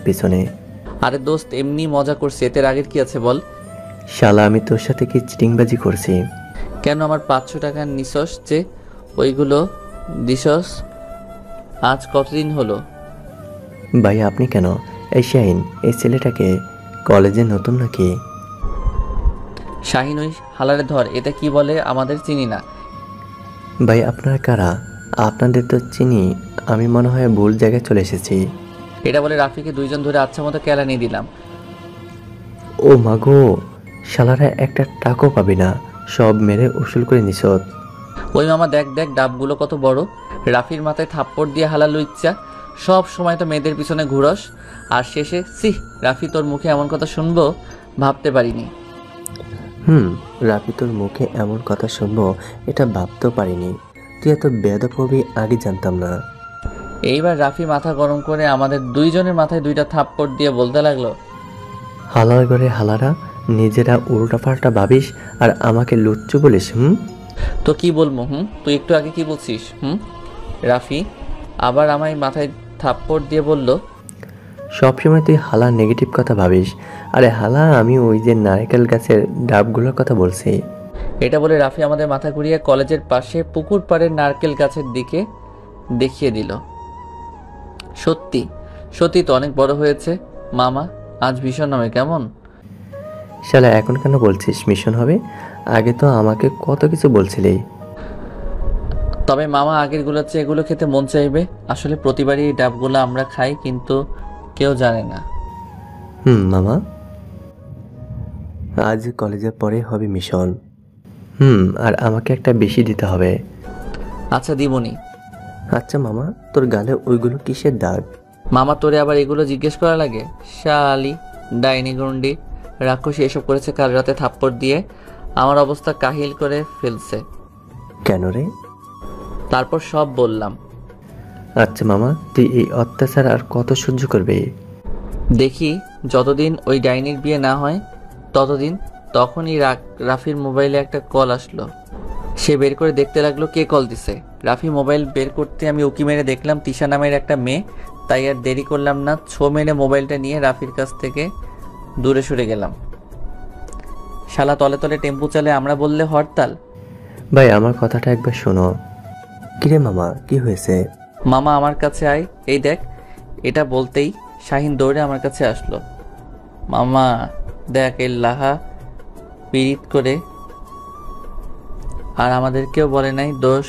পিছনে। আরে দোস্ত এমনি মজা করছি, এতে রাগের কি আছে বল? শালা আমি তোর সাথে কি চিটিংবাজি করছি? কেন আমার 500 টাকা নিছস যে ওইগুলো দিছস? আজ কতদিন হলো? ভাই আপনি কেন? এই শাহিন, এই ছেলেটাকে কলেজে নতুন নাকি? শাহিন ওই হালারে ধর, এটা কি বলে আমাদের চিনি না। ভাই আপনারা কারা? আপনাদের তো চিনি। আমি মনে হয় ভুল জায়গায় চলে এসেছি। এটা বলে রাফিকে 2 জন ধরে আচ্ছা মতো কেলানি দিলাম। ও মাগো, শালারা একটা টাকাও পাবি না, সব মেরে উসুল করে নিছত। ওই মামা দেখ দেখ ডাবগুলো কত বড়। রাফির মাথায় থাপ্পড় দিয়ে হালালো ইচ্ছা। সব সময় তো মেয়েদের পিছনে ঘুরস, আর শেষে রাফি তোর মুখে এমন কথা শুনবো ভাবতে পারিনি। রাফি তোর মুখে এমন কথা শুনবো এটা ভাবতেও পারিনি। তুই এত বেয়াদব হবি আগে জানতাম না। এইবার রাফি মাথা গরম করে আমাদের 2 জনের মাথায় 2টা থাপ্পড় দিয়ে বলতে লাগলো, হালার ঘরে হালারা, নিজেরা উল্টাপাল্টা ভাবিস আর আমাকে লুচ্চু বলিস? তো কি বলবো? তুই একটু আগে কি বলছিস? রাফি আবার আমায় মাথায় থাপ্পড় দিয়ে বলল, সবসময় তুই হালা নেগেটিভ কথা ভাবিস। আরে হালা, আমি ওই যে নারকেল গাছের ডাবগুলোর কথা বলছি। এটা বলে রাফি আমাদের মাথা ঘুরিয়ে কলেজের পাশে পুকুর পাড়ের নারকেল গাছের দিকে দেখিয়ে দিল। সত্যি সত্যি তো অনেক বড় হয়েছে মামা, আজ ভীষণ হবে কেমন? শালা এখন কেন বলছিস মিশন হবে? আগে তো আমাকে কত কিছু বলছিলি। তবে মামা আগের গুলোর চেয়ে এগুলো খেতে মন চাইবে। আসলে প্রতিবারই এই ডাবগুলো আমরা খাই, কিন্তু কেউ জানে না। মামা, আজ কলেজের পরে হবে মিশন। আর আমাকে একটা বেশি দিতে হবে। আচ্ছা দিবনি। আচ্ছা মামা, তোর গালে ওইগুলো কিসের দাগ? মামা তোরে আবার এগুলো জিজ্ঞেস করা লাগে? শালি ডাইনি গুন্ডি রাক্ষসী এসব করেছে কাল রাতে থাপ্পড় দিয়ে আমার অবস্থা কাহিল করে ফেলছে। কেন রে? তারপর সব বললাম। আচ্ছা মামা, তুই এই অত্যাচার আর কত সহ্য করবি? দেখি যতদিন ওই ডাইনির বিয়ে না হয় ততদিন। তখনই রাফির মোবাইলে একটা কল আসলো। সে বের করে দেখতে লাগলো কে কল দিছে। রাফি মোবাইল বের করতে আমি উকি মেরে দেখলাম তিশা নামের একটা মেয়ে। তাই আর দেরি করলাম না, ছো মেরে মোবাইলটা নিয়ে রাফির কাছ থেকে দূরে সরে গেলাম। শালা তলে তলে টেম্পু চালে, আমরা বললে হরতাল। ভাই আমার কথাটা একবার শোনো। কিরে মামা, কি হয়েছে? মামা আমার কাছে আয়, এই দেখ। এটা বলতেই শাহিন দৌড়ে আমার কাছে আসলো। মামা দেখ, এই লাহা পীড়িত করে আর আমাদেরকেও বলে নাই দোষ।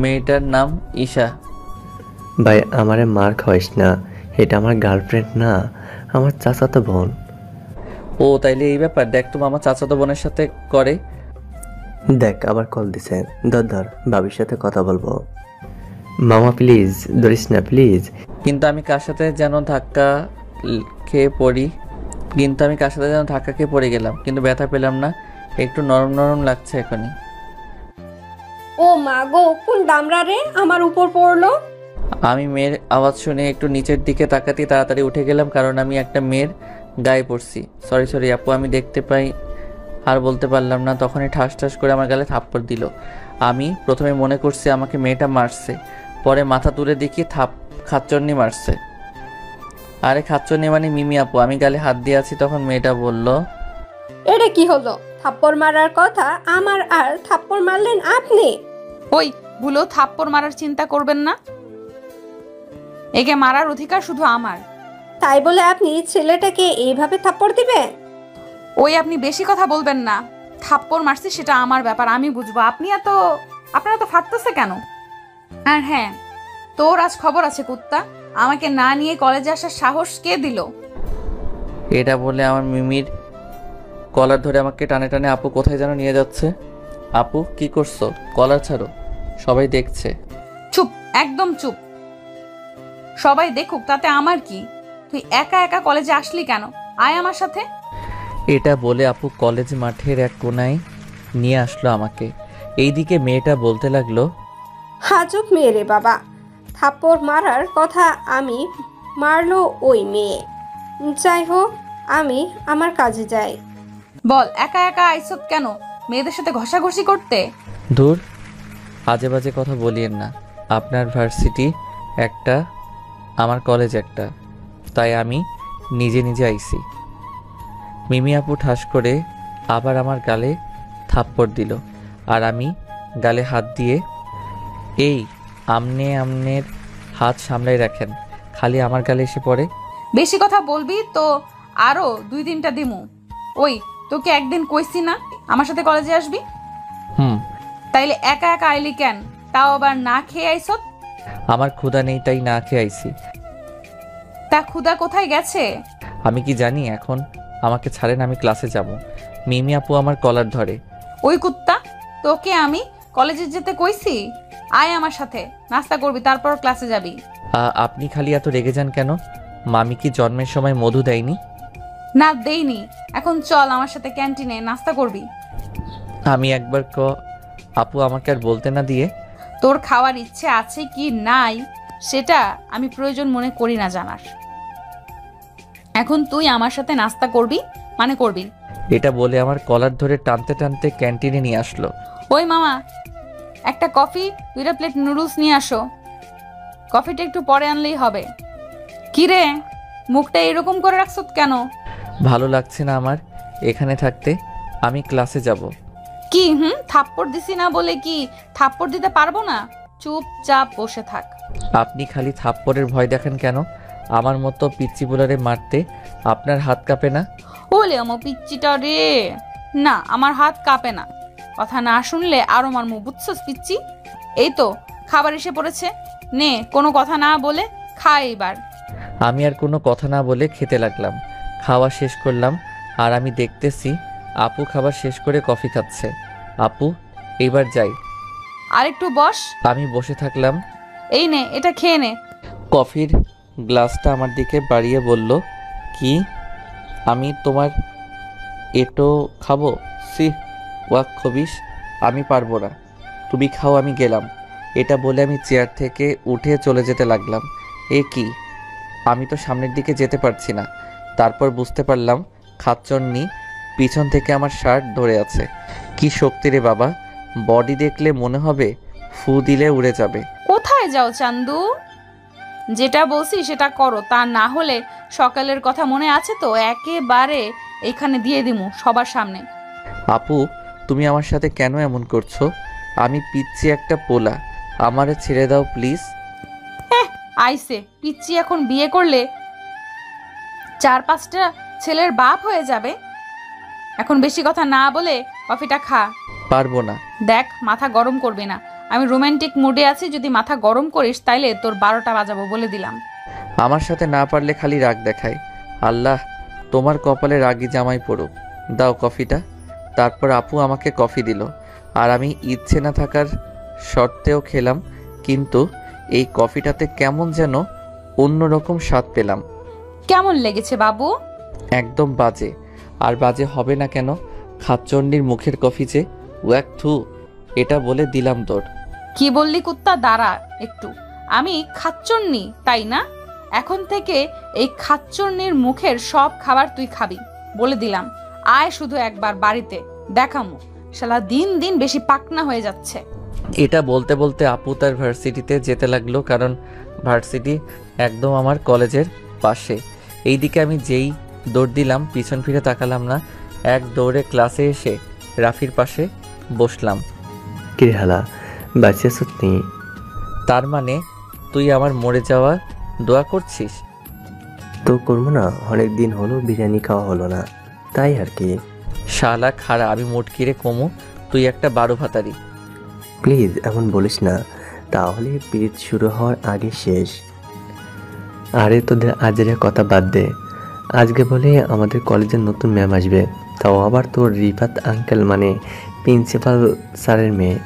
মেয়েটার নাম ঈশা। ভাই আমারে মার খাওয়াইস না, এটা আমার গার্লফ্রেন্ড না, আমার চাচাতো বোন। ও তাইলে এই ব্যাপার। দেখ তো মামা চাচাতো বোনের সাথে করে। দেখ আবার কল দিছে, ধর ধর, ভাবির সাথে কথা বলবো। মামা প্লিজ ধরিস না প্লিজ। কিন্তু আমি কার সাথে যেন ধাক্কা খেয়ে পড়ি গেলাম, কিন্তু ব্যথা পেলাম না। একটু নরম নরম লাগছে এখনই। ও মা গো, কোন দামরা রে আমার উপর পড়লো? আমি মেয়ের আওয়াজ শুনে একটু নিচের দিকে তাকাতে তাড়াতাড়ি উঠে গেলাম, কারণ আমি একটা মেয়ের গায়ে পড়ছি। সরি আপু, আমি দেখতে পাই। আর বলতে পারলাম না, তখনই ঠাস ঠাস করে আমার গালে থাপ্পড় দিল। আমি প্রথমে মনে করছি আমাকে মেয়েটা মারছে, পরে মাথা তুলে দেখি খাচ্চন্নি মারছে। আরে খাচ্চন্নি মানে মিমি আপু। আমি গালে হাত দিয়ে আছি, তখন মেয়েটা বলল, এটা কি হলো? থাপ্পড় মারার কথা আমার, আর থাপ্পড় মারলেন আপনি। ওই ভুলেও থাপ্পড় মারার চিন্তা করবেন না, একে মারার অধিকার শুধু আমার। তাই বলে আপনি ছেলেটাকে এইভাবে থাপ্পড় দিবেন? ওই আপনি বেশি কথা বলবেন না। থাপ্পড় মারছি সেটা আমার ব্যাপার, আমি বুঝবো। আপনারা তো ফাটতেছে কেন? আর হ্যাঁ, তোর আজ খবর আছে কুত্তা। আমাকে না নিয়ে কলেজে আসার সাহস কে দিল? এটা বলে আমার মিমির কলার ধরে আমাকে টানে টানে আপু কোথায় যেন নিয়ে যাচ্ছে। আপু কি করছো? কলার ছাড়ো, সবাই দেখছে। চুপ, একদম চুপ। সবাই দেখুক তাতে আমার কি? তুই একা একা কলেজে আসলি কেন? আয় আমার সাথে। এটা বলে আপু কলেজ মাঠের এক কোনায় নিয়ে আসলো আমাকে। এইদিকে মেয়েটা বলতে লাগলো, হাজব মেয়ে রে বাবা, থাপ্পড় মারার কথা আমি, মারলো ওই মেয়ে। যাই হোক, আমি আমার কাজে যাই। বল, একা একা আইসত কেন মেয়েদের সাথে ঘষাঘষি করতে? দূর, আজে বাজে কথা বলিয়েন না। আপনার ভার্সিটি একটা, আমার কলেজ একটা, তাই আমি নিজে নিজে আইছি। মিমি আপু ঠাস করে আবার আমার গালে থাপ্পড় দিল, আর আমি গালে হাত দিয়ে, এই আমনের হাত সামলাই রাখেন, খালি আমার গালে এসে পড়ে। বেশি কথা বলবি তো আরো 2-3টা দিমু। ওই তোকে একদিন কইছি না আমার সাথে কলেজে আসবি? তাইলে একা একা আইলি কেন? তাও আবার না খেয়ে আইছত? আমার ক্ষুধা নেই তাই না খেয়ে আইছি। তা ক্ষুধা কোথায় গেছে? আমি কি জানি? এখন আমাকে ছাড়েন, আমি ক্লাসে যাব। মিমি আপু আমার কলার ধরে। ওই কুত্তা, তোকে আমি কলেজে যেতে কইছি? আয় আমার সাথে, নাস্তা করবি, তারপর ক্লাসে যাবি। আপনি খালি এত রেগে যান কেন? মামি কি জন্মের সময় মধু দেয়নি? না দেইনি। এখন চল আমার সাথে ক্যান্টিনে, নাস্তা করবি। আমি একবার আপু আমাকে আর বলতে না দিয়ে। তোর খাওয়ার ইচ্ছে আছে কি নাই সেটা আমি প্রয়োজন মনে করি না জানার। এখন তুই আমার সাথে নাস্তা করবি মানে করবি। এটা বলে আমার কলার ধরে টানতে টানতে ক্যান্টিনে নিয়ে আসলো। ওই মামা, একটা কফি, 2টা প্লেট নুডলস নিয়ে আসো। কফিটা একটু পরে আনলেই হবে। কি রে, মুখটা এরকম করে রাখছ কেন? ভালো লাগছে না আমার এখানে থাকতে, আমি ক্লাসে যাব। কি থাপ্পড় দিছি না বলে কি থাপ্পড় দিতে পারবো না? চুপচাপ বসে থাক। আপনি খালি থাপ্পড়ের ভয় দেখেন কেন? আমার মতো পিচ্চি বোলারে মারতে আপনার হাত কাঁপে না? ওলে আমার পিচ্চিটা রে। না, আমার হাত কাঁপে না। কথা না শুনলে আরো মারমু, বুঝছস পিচ্চি? এই তো খাবার এসে পড়েছে, নে কোনো কথা না বলে খা এবার। আমি আর কোনো কথা না বলে খেতে লাগলাম। খাওয়া শেষ করলাম আর আমি দেখতেছি আপু খাবার শেষ করে কফি খাচ্ছে। আপু, এবার যাই। আর একটু বস। আমি বসে থাকলাম। এই নে, এটা খেয়ে নে। কফির গ্লাসটা আমার দিকে বাড়িয়ে বলল, কি আমি তোমার এটো খাবো? সি ওয়াক খবিস, আমি পারবো না, তুমি খাও, আমি গেলাম। এটা বলে আমি চেয়ার থেকে উঠে চলে যেতে লাগলাম। এ কি, আমি তো সামনের দিকে যেতে পারছি না। তারপর বুঝতে পারলাম খাচ্চন্নি পিছন থেকে আমার শার্ট ধরে আছে। কি শক্তি রে বাবা, বডি দেখলে মনে হবে ফু দিলে উড়ে যাবে। কোথায় যাও চান্দু? যেটা বলছি সেটা করো, তা না হলে সকালের কথা মনে আছে তো? একেবারে এখানে দিয়ে দিমু সবার সামনে। আপু, তুমি আমার সাথে কেন এমন করছো? আমি পিচ্ছি একটা পোলা, আমারে ছেড়ে দাও প্লিজ। আইসে পিচ্চি এখন বিয়ে করলে 4-5টা ছেলের বাপ হয়ে যাবে। এখন বেশি কথা না বলে কফিটা খা। পারবো না। দেখ, মাথা গরম করবি না। আমি রোমান্টিক মুডে আছি, যদি মাথা গরম করিস তাইলে তোর 12টা বাজাবো বলে দিলাম। আমার সাথে না পারলে খালি রাগ দেখায়। আল্লাহ তোমার কপালে রাগী জামাই পড়ুক। দাও কফিটা। তারপর আপু আমাকে কফি দিল, আর আমি ইচ্ছে না থাকার শর্তেও খেলাম। কিন্তু এই কফিটাতে কেমন যেন অন্যরকম স্বাদ পেলাম। কেমন লেগেছে বাবু? একদম বাজে। আর বাজে হবে না কেন? খাচ্চন্ডির মুখের কফি যে, ওয়াক থু। এটা বলে দিলাম তোর। কি বললি কুত্তা? দাঁড়া একটু। আমি খাচ্চন্নি তাই না? এখন থেকে এই খাচ্চন্নির মুখের সব খাবার তুই খাবি বলে দিলাম। আয় শুধু একবার বাড়িতে, দেখামু শালা দিন দিন বেশি পাকনা হয়ে যাচ্ছে। এটা বলতে বলতে আপু তার ভার্সিটিতে যেতে লাগলো, কারণ ভার্সিটি একদম আমার কলেজের পাশে। এইদিকে আমি যেই দৌড় দিলাম, পিছন ফিরে তাকালাম না। এক দৌড়ে ক্লাসে এসে রাফির পাশে বসলাম। কিরে হালা, বাঁচিয়ে সত্যি? তার মানে তুই আমার মরে যাওয়া দোয়া করছিস? তো করবো না, অনেক দিন হলো বিরিয়ানি খাওয়া হলো না, তাই আর কি। শালা খাড়া, আমি মুটকিরে কমু, তুই একটা 12 ভাতারি। প্লিজ এমন বলিস না, তাহলে পিরিত শুরু হওয়ার আগে শেষ। আরে তোদের আজের কথা বাদ দে। আজকে বলে আমাদের কলেজের নতুন ম্যাম আসবে, তাও আবার তোর রিফাত আঙ্কেল মানে প্রিন্সিপাল স্যারের মেয়ে।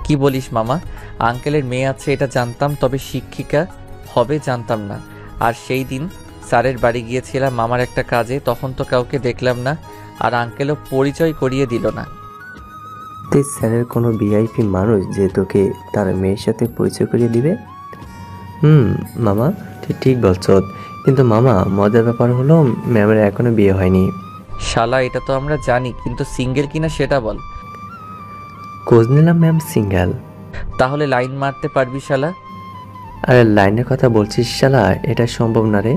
কি বলিস মামা? আঙ্কেলের মেয়ে আছে এটা জানতাম, তবে শিক্ষিকা হবে জানতাম না। আর সেই দিন স্যারের বাড়ি গিয়েছিলাম মামার একটা কাজে, তখন তো কাউকে দেখলাম না, আর আঙ্কেলও পরিচয় করিয়ে দিল না। তুই স্যারের কোনো ভিআইপি মানুষ যে তোকে তার মেয়ের সাথে পরিচয় করিয়ে দিবে? মামা তুই ঠিক বলছ, কিন্তু মামা মজার ব্যাপার হলো ম্যামের এখনো বিয়ে হয়নি। শালা এটা তো আমরা জানি, কিন্তু সিঙ্গেল কিনা সেটা বল। খোঁজ নিলাম ম্যাম সিঙ্গেল। তাহলে লাইন মারতে পারবি শালা? আরে লাইনের কথা বলছিস শালা, এটা সম্ভব না রে।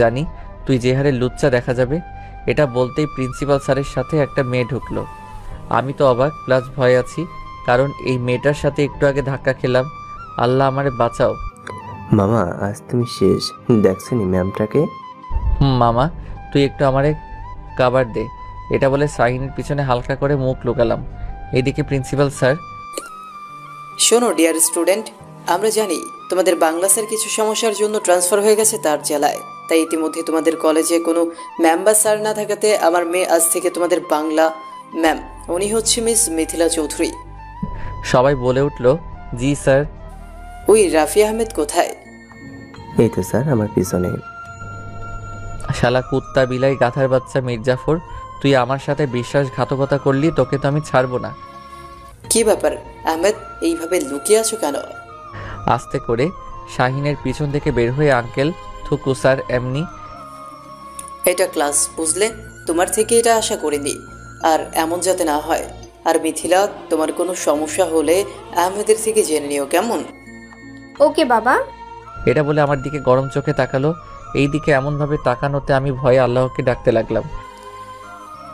জানি তুই যে হারে লুচ্চা দেখা যাবে। এটা বলতেই প্রিন্সিপাল স্যারের সাথে একটা মেয়ে ঢুকলো। আমি তো অবাক প্লাস ভয় আছি, কারণ এই মেয়েটার সাথে একটু আগে ধাক্কা খেলাম। আল্লাহ আমারে বাঁচাও। মামা আজ তুমি শেষ। দেখছনি ম্যামটাকে? মামা তুই একটু আমারে কাবার দে। এটা বলে শাহিনের পিছনে হালকা করে মুখ লুকালাম। এদিকে প্রিন্সিপাল স্যার, শোনো ডিয়ার স্টুডেন্ট, আমরা জানি তোমাদের বাংলা স্যার কিছু সমস্যার জন্য ট্রান্সফার হয়ে গেছে তার জেলায়। তাই ইতিমধ্যে তোমাদের কলেজে কোনো ম্যাম বা স্যার না থাকাতে আমার মেয়ে আজ থেকে তোমাদের বাংলা ম্যাম। উনি হচ্ছে মিস মিথিলা চৌধুরী। সবাই বলে উঠল জি স্যার। ওই রাফি আহমেদ কোথায়? এই তো স্যার আমার পিছনে। শালা কুত্তা বিলাই গাধার বাচ্চা মির্জাফর, তুই আমার সাথে বিশ্বাসঘাতকতা করলি, তোকে তো আমি ছাড়বো না। কি ব্যাপার আহমেদ, এইভাবে লুকিয়ে আছো কেন? আস্তে করে শাহিনের পিছন থেকে বের হয়ে আঙ্কেল থুকু স্যার এমনি। এটা ক্লাস বুঝলে, তোমার থেকে এটা আশা করিনি। আর এমন যাতে না হয়। আর মিথিলা, তোমার কোনো সমস্যা হলে আহমেদের থেকে জেনে নিও কেমন? ওকে বাবা। এটা বলে আমার দিকে গরম চোখে তাকালো। এই দিকে এমনভাবে তাকানোতে আমি ভয়ে আল্লাহকে ডাকতে লাগলাম।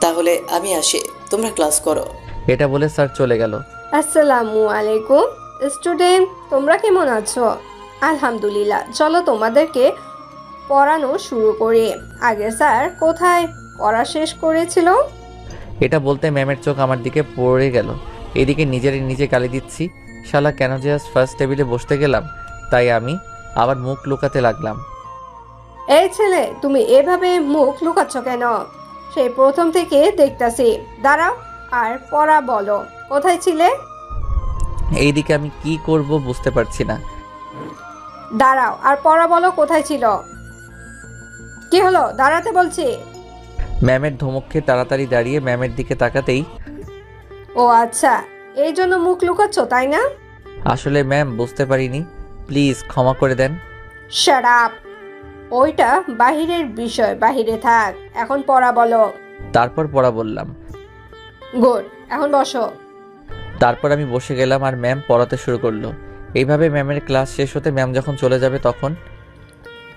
তাহলে আমি আসি, তোমরা ক্লাস করো। এটা বলে স্যার চলে গেল। আসসালামু আলাইকুম স্টুডেন্ট, তোমরা কেমন আছো? আলহামদুলিল্লাহ, চলো তোমাদেরকে পড়ানো শুরু করি। আগে স্যার কোথায় পড়া শেষ করেছিল? এটা বলতে ম্যামের চোখ আমার দিকে পড়ে গেল। এদিকে নিজেরই নিজে গালি দিচ্ছি। শালা কেন যে আজ ফার্স্ট টেবিলে বসতে গেলাম, তাই আমি আবার মুখ লুকাতে লাগলাম। এই ছেলে, তুমি এভাবে মুখ লুকাচ্ছ কেন? সেই প্রথম থেকে দেখতাছি। দাঁড়াও আর পড়া বলো। কোথায় ছিলে? এইদিকে আমি কি করব বুঝতে পারছি না। দাঁড়াও আর পড়া বলো, কোথায় ছিল? কি হলো, দাঁড়াতে বলছি। ম্যামের ধমক খেয়ে তাড়াতাড়ি দাঁড়িয়ে ম্যামের দিকে তাকাতেই, ও আচ্ছা, এই জন্য মুখ লুকাচ্ছ তাই না? আসলে ম্যাম বুঝতে পারিনি, প্লিজ ক্ষমা করে দেন। শাট আপ, ওইটা বাহিরের বিষয়, বাহিরে থাক। এখন পড়া বলো। তারপর পড়া বললাম। গুড, এখন বসো। তারপর আমি বসে গেলাম আর ম্যাম পড়াতে শুরু করলো। এইভাবে ম্যামের ক্লাস শেষ হতে ম্যাম যখন চলে যাবে তখন,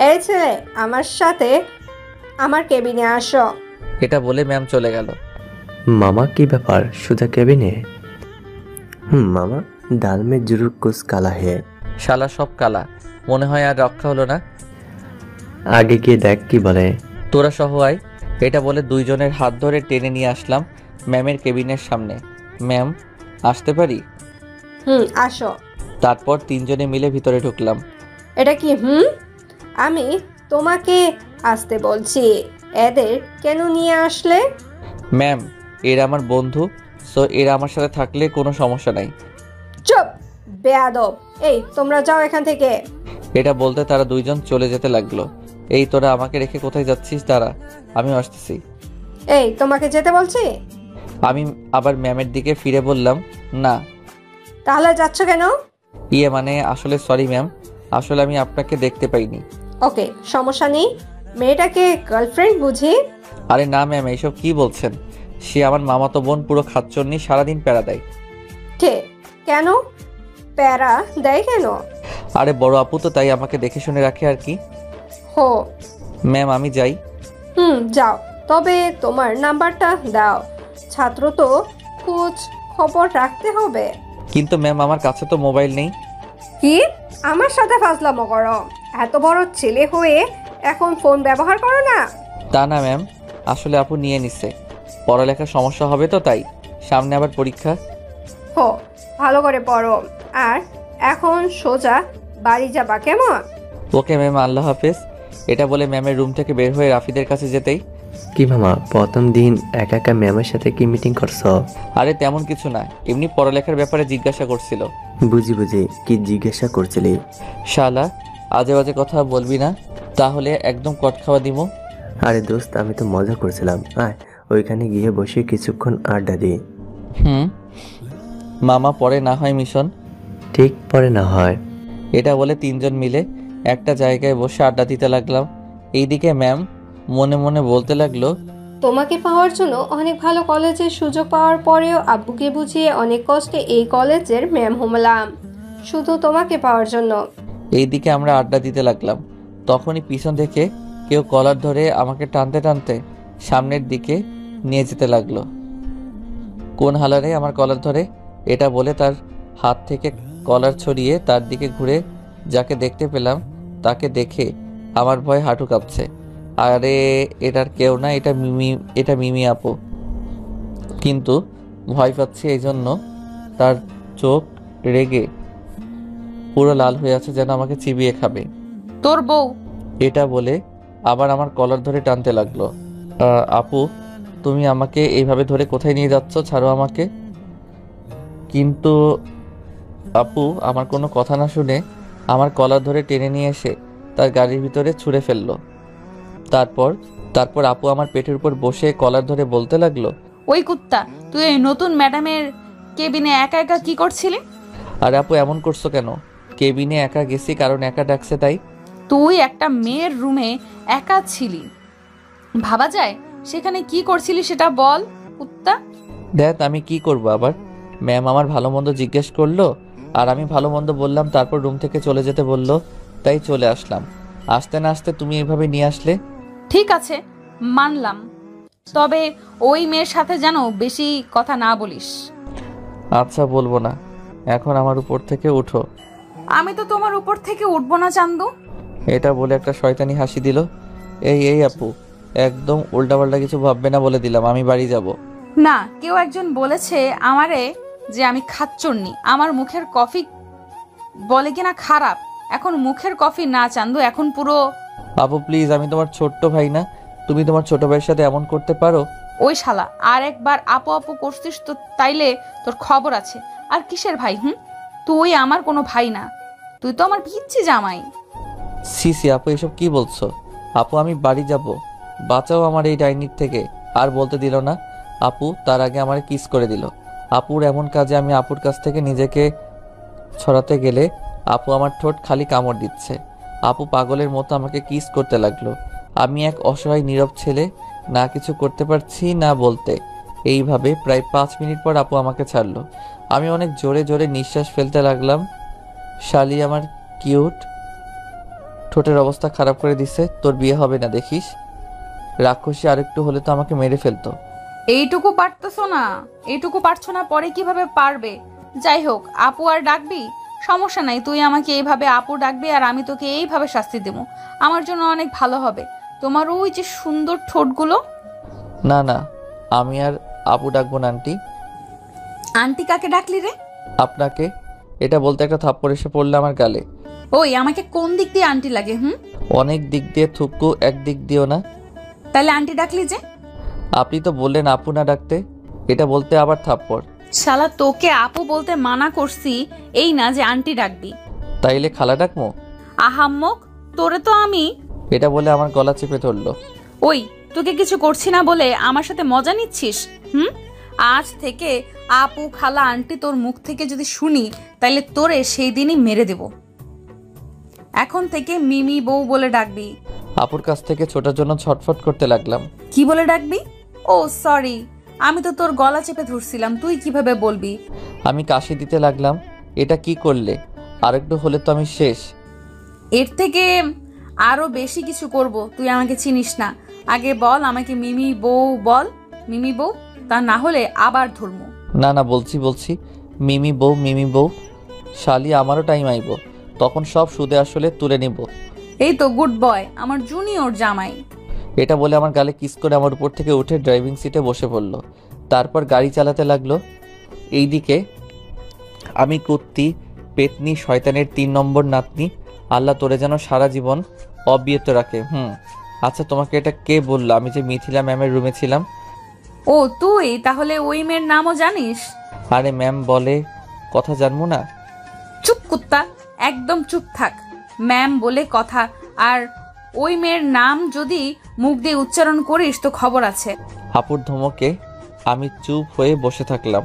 এই ছেলে, আমার সাথে আমার কেবিনে আসো। এটা বলে ম্যাম চলে গেল। মামা কি ব্যাপার, সোজা কেবিনে? মামা ডাল মে জরুর কুছ কালা হে। শালা সব কালা, মনে হয় আর রক্ষা হলো না। আগে গিয়ে দেখ কি বলে। তোরা সহ আয়। এটা বলে দুইজনের হাত ধরে টেনে নিয়ে আসলাম ম্যামের কেবিনের সামনে। ম্যাম আসতে পারি? আসো। তারপর তিনজনে মিলে ভিতরে ঢুকলাম। এটা কি? আমি তোমাকে আসতে বলছি, এদের কেন নিয়ে আসলে? ম্যাম এরা আমার বন্ধু, সো এরা আমার সাথে থাকলে কোনো সমস্যা নাই। চুপ বেয়াদব! এই তোমরা যাও এখান থেকে। এটা বলতে তারা দুইজন চলে যেতে লাগলো। এই তোরা আমাকে রেখে কোথায় যাচ্ছিস? দাঁড়া, আমি আসতেছি। এই তোমাকে যেতে বলছি। আমি আবার ম্যামের দিকে ফিরে বললাম না। তাহলে যাচ্ছ কেন? মানে আসলে সরি ম্যাম, আসলে আমি আপনাকে দেখতে পাইনি। ওকে, সমস্যা নেই। মেয়েটাকে গার্লফ্রেন্ড বুঝি? আরে না ম্যাম, এইসব কি বলছেন? সে আমার মামাতো বোন, পুরো খাচ্চন্নি, সারাদিন প্যারা দেয়। কে? কেন প্যারা দেয় কেন? আরে বড় আপু তো, তাই আমাকে দেখে শুনে রাখে আর কি। হো। ম্যাম আমি যাই। যাও, তবে তোমার নাম্বারটা দাও। ছাত্র তো খোঁজ খবর রাখতে হবে। কিন্তু ম্যাম আমার কাছে তো মোবাইল নেই। কি আমার সাথে ফাজলামো করো? এত বড় ছেলে হয়ে এখন ফোন ব্যবহার করো না? তা না ম্যাম, আসলে আপু নিয়ে নিছে। পড়ালেখার সমস্যা হবে তো তাই, সামনে আবার পরীক্ষা। হো, ভালো করে পড়ো। আর এখন সোজা বাড়ি যাবা, কেমন? ওকে ম্যাম, আল্লাহ হাফেজ। এটা বলে ম্যামের রুম থেকে বের হয়ে রাফিদের কাছে যেতেই, কি মামা প্রথম দিন একা একা ম্যামের সাথে কি মিটিং করছো? আরে তেমন কিছু না, এমনি পড়ালেখার ব্যাপারে জিজ্ঞাসা করছিল। বুঝি কি জিজ্ঞাসা করছিলি? শালা আজে বাজে কথা বলবি না, তাহলে একদম কট খাওয়া দিব। আরে দোস্ত, আমি তো মজা করছিলাম। আয় ওইখানে গিয়ে বসে কিছুক্ষণ আড্ডা দিই। মামা পরে না হয় মিশন। ঠিক পরে না হয়। এটা বলে তিনজন মিলে একটা জায়গায় বসে আড্ডা দিতে লাগলাম। এইদিকে ম্যাম মনে মনে বলতে লাগলো, তোমাকে পাওয়ার জন্য অনেক ভালো কলেজের সুযোগ পাওয়ার পরেও আব্বুকে বুঝিয়ে অনেক কষ্টে এই কলেজের ম্যাম হলাম, শুধু তোমাকে পাওয়ার জন্য। এইদিকে আমরা আড্ডা দিতে লাগলাম। তখনই পিছন থেকে কেউ কলার ধরে আমাকে টানতে টানতে সামনের দিকে নিয়ে যেতে লাগলো। কোন হালারে আমার কলার ধরে, এটা বলে তার হাত থেকে কলার ছড়িয়ে তার দিকে ঘুরে যাকে দেখতে পেলাম তাকে দেখে আমার ভয় হাঁটু কাঁপছে। আরে এটার কেউ না, এটা মিমি আপু। কিন্তু ভয় পাচ্ছি এই জন্য তার চোখ রেগে পুরো লাল হয়ে আছে, যেন আমাকে চিবিয়ে খাবে। তোর বউ। এটা বলে আবার আমার কলার ধরে টানতে লাগলো। আপু, তুমি আমাকে এইভাবে ধরে কোথায় নিয়ে যাচ্ছ? ছাড়ো আমাকে। কিন্তু আপু আমার কোনো কথা না শুনে আমার কলার ধরে টেনে নিয়ে এসে তার গাড়ির ভিতরে ছুঁড়ে ফেললো। তারপর আপু আমার পেটের উপর বসে কলার ধরে বলতে লাগলো, ওই কুত্তা, তুই এই নতুন ম্যাডামের কেবিনে একা একা কি করছিলি? আরে আপু এমন করছো কেন? কেবিনে একা গেছি কারণ একা ডাকছে তাই। তুই একটা মেয়ের রুমে একা ছিলি, ভাবা যায়? সেখানে কি করছিলি সেটা বল কুত্তা। দেখ আমি কি করবো আবার? ম্যাম আমার ভালো মন্দ জিজ্ঞেস করলো আর আমি ভালো মন্দ বললাম, তারপর রুম থেকে চলে যেতে বললো, তাই চলে আসলাম। আসতে না আসতে তুমি এভাবে নিয়ে আসলে। ঠিক আছে, মানলাম, তবে ওই মেয়ের সাথে যেন বেশি কথা না বলিস। আচ্ছা বলবো না, এখন আমার উপর থেকে উঠো। আমি তো তোমার উপর থেকে উঠবো না চান্দু। এটা বলে একটা শয়তানি হাসি দিল। এই আপু, একদম উল্টাপাল্টা কিছু ভাববে না বলে দিলাম, আমি বাড়ি যাব। না, কেউ একজন বলেছে আমারে যে আমি খাচ্চন্নি। আমার মুখের কফি বলে কিনা খারাপ। এখন মুখের কফি না চান্দু, এখন পুরো। আপু প্লিজ, আমি তোমার ছোট্ট ভাই না? তুমি তোমার ছোট ভাইয়ের সাথে এমন করতে পারো? ওই শালা, আর একবার আপু আপু করছিস তো তাইলে তোর খবর আছে। আর কিসের ভাই? তুই আমার কোনো ভাই না, তুই তো আমার পিচ্ছি জামাই। সি আপু, এসব কি বলছো? আপু আমি বাড়ি যাব, বাঁচাও আমার এই ডাইনির থেকে। আর বলতে দিল না আপু, তার আগে আমার কিস করে দিল। আপুর এমন কাজে আমি আপুর কাছ থেকে নিজেকে ছড়াতে গেলে আপু আমার ঠোঁট খালি কামড় দিচ্ছে। আপু পাগলের মতো আমাকে কিস করতে লাগলো। আমি এক অসহায় নীরব ছেলে, না কিছু করতে পারছি না বলতে। এইভাবে প্রায় 5 মিনিট পর আপু আমাকে ছাড়লো। আমি অনেক জোরে জোরে নিঃশ্বাস ফেলতে লাগলাম। শালি আমার কিউট ঠোঁটের অবস্থা খারাপ করে দিছে। তোর বিয়ে হবে না দেখিস। রাক্ষসী আরেকটু হলে তো আমাকে মেরে ফেলতো। এইটুকু পারতেছো না, এইটুকু পারছো না, পরে কিভাবে পারবে? যাই হোক, আপু আর ডাকবি? সমস্যা নাই, তুই আমাকে এইভাবে আপু ডাকবি আর আমি তোকে এইভাবে শাস্তি দেবো। আমার জন্য অনেক ভালো হবে। তোমার ওই যে সুন্দর ঠোঁটগুলো। না না, আমি আর আপু ডাকবো না আন্টি। আন্টি কাকে ডাকলি রে? আপনাকে। এটা বলতে একটা থাপ্পড় এসে পড়লো আমার গালে। ওই, আমাকে কোন দিক দিয়ে আন্টি লাগে? অনেক দিক দিয়ে থুক্কু, এক দিক দিও না। তাহলে আন্টি ডাকলি যে? আপনি তো বললেন আপু না ডাকতে, এটা বলতে আবার থাপ্পড়। শালা, তোকে আপু বলতে মানা করছি, এই না যে আন্টি ডাকবি। তাইলে খালা ডাকমো? আহাম্মক, তোরে তো আমি। এটা বলে আমার গলা চেপে ধরলো। ওই, তোকে কিছু করছি না বলে আমার সাথে মজা নিচ্ছিস? আজ থেকে আপু খালা আন্টি তোর মুখ থেকে যদি শুনি, তাইলে তোরে সেই দিনই মেরে দেব। এখন থেকে মিমি বউ বলে ডাকবি। আপুর কাছ থেকে ছোটার জন্য ছটফট করতে লাগলাম। কি বলে ডাকবি? ও সরি, আমি তো তোর গলা চেপে ধরছিলাম, তুই কিভাবে বলবি? আমি কাশি দিতে লাগলাম। এটা কি করলে? আরেকটু হলে তো আমি শেষ। এর থেকে আরো বেশি কিছু করব, তুই আমাকে চিনিস না। আগে বল আমাকে মিমি বউ বল, মিমি বউ, তা না হলে আবার ধর্ম। না না, বলছি মিমি বউ। শালি আমারও টাইম আইব, তখন সব সুদে আসলে তুলে নিব। এই তো গুড বয়, আমার জুনিয়র জামাই। এটা বলে আমার গালে কিস করে আমার উপর থেকে উঠে ড্রাইভিং সিটে বসে পড়লো। তারপর গাড়ি চালাতে লাগলো। এইদিকে আমি কুত্তি, পেতনি, শয়তানের 3 নম্বর নাতনি। আল্লাহ তোরে যেন সারা জীবন অবিরত রাখে। আচ্ছা তোমাকে এটা কে বললো আমি যে মিথিলা ম্যামের রুমে ছিলাম? ও তুই তাহলে ওই মেয়ের নামও জানিস? আরে ম্যাম বলে কথা জানবো না? চুপ কুত্তা, একদম চুপ থাক। ম্যাম বলে কথা, আর ওই মেয়ের নাম যদি মুখ দিয়ে উচ্চারণ করিস তো খবর আছে। আপুর ধমকে আমি চুপ হয়ে বসে থাকলাম।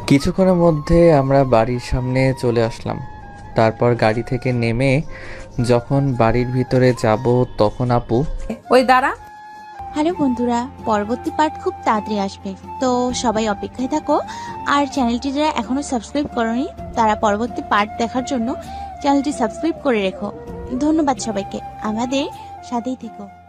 কিছুক্ষণের মধ্যে আমরা বাড়ির সামনে চলে আসলাম। তারপর গাড়ি থেকে নেমে যখন বাড়ির ভিতরে যাব তখন আপু, ওই দাঁড়া। হ্যালো বন্ধুরা, পরবর্তী পার্ট খুব তাড়াতাড়ি আসবে, তো সবাই অপেক্ষায় থাকো। আর চ্যানেলটি যারা এখনো সাবস্ক্রাইব করোনি তারা পরবর্তী পার্ট দেখার জন্য চ্যানেলটি সাবস্ক্রাইব করে রেখো। ধন্যবাদ সবাইকে, আমাদের সাথেই থেকো।